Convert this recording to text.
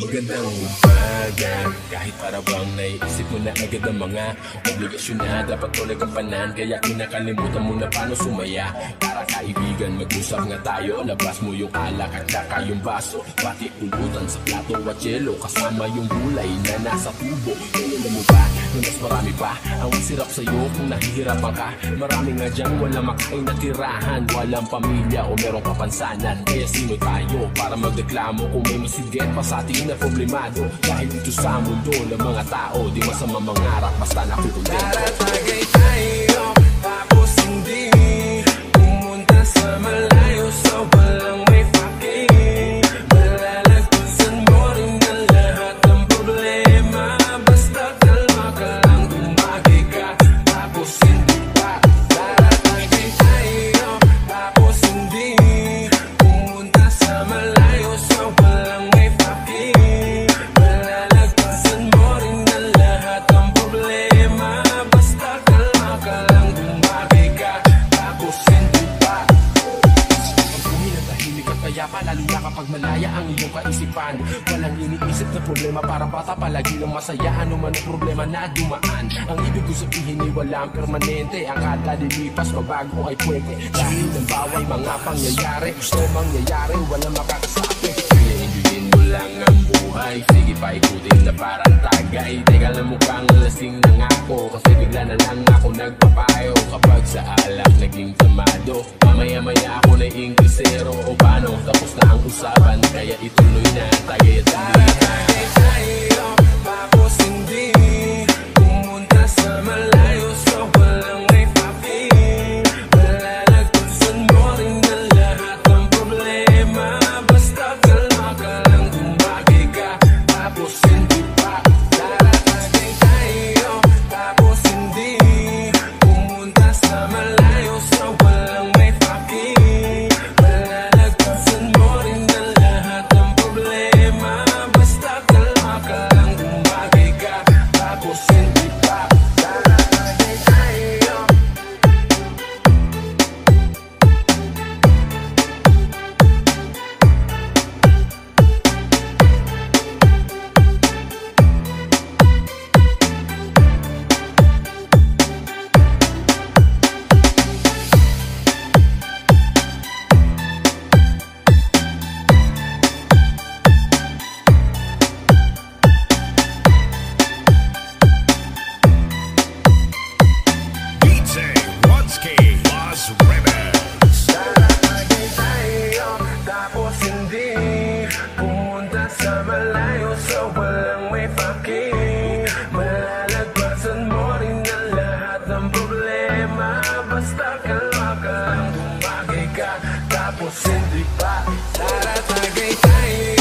Magandang umaga, kahit para bang naisip mo na agad ang mga obligasyon na dapat ko nagampanan. Kaya kinakalimutan mo na paano sumaya. Para kaibigan, mag-usap nga tayo. Labas mo yung alak at saka yung baso, pati pulutan sa plato at yelo, kasama yung gulay na nasa tubo. Alam mo ba, nung mas marami pa ang masirap sa'yo kung nahihirapan ka. Marami nga dyan walang makain na tirahan, walang pamilya o merong kapansanan. Kaya sino tayo para magreklamo kung may masigit pa sa atin na problemado? Dahil dito sa mundo ng mga tao, di masama mangarap basta nakukuntento. Taratagay tayo, tapos hindi pumunta sa malayo sa walang may fucking. Malalagpasan mo rin ang lahat ng problema. Basta kalma ka lang, tumagi ka, tapos hindi pa. Taratagay tayo, tapos hindi pumunta sa malayo sa walang may fucking. Malalagpasan mo rin ang lahat ng problema. Basta kalma ka lang, tumagi ka, tapos hindi pa. Bumi na tahimik at payapa, lalo na kapag malaya ang iyong kaisipan. Walang iniisip na problema, para bata palagi ng masaya. Ano man ang problema na dumaan, ang ibig ko sabihin ay walang permanente. Ang kada lilipas, mabago ay pwede. Dahil ng baway mga pangyayari o mangyayari, walang makakasabi. Kaya enjoyin mo lang ang buhay, sige pa ikutin na parang tagay. Teka lang, mukhang lasing na nga ako, kasi bigla na lang ako nagpapayo. Kapag sa alak naging tamado, mamaya-maya ako na inglesero o paano. Tapos na ang usapan, kaya ituloy na tagay at Taratagay tayo, tapos hindi pumunta sa malayo sa walang may fucking. Malalagpasan mo rin ang lahat ng problema. Basta kalma ka lang, tumagi ka, tapos hindi pa. Taratagay tayo, tapos hindi pumunta sa malayo sa walang may fucking. Malalagpasan mo rin ang lahat ng problema. Basta kalma ka lang, tumagi ka, tapos hindi pa. Taratagay tayo. DJ Runsky, Las Rebels. Taratagay tayo, tapos hindi pumunta sa malayo sa walang may fucking. Malalagpasan mo rin ang lahat ng problema. Basta kalma ka lang, tumagi ka, tapos hindi pa. Taratagay tayo.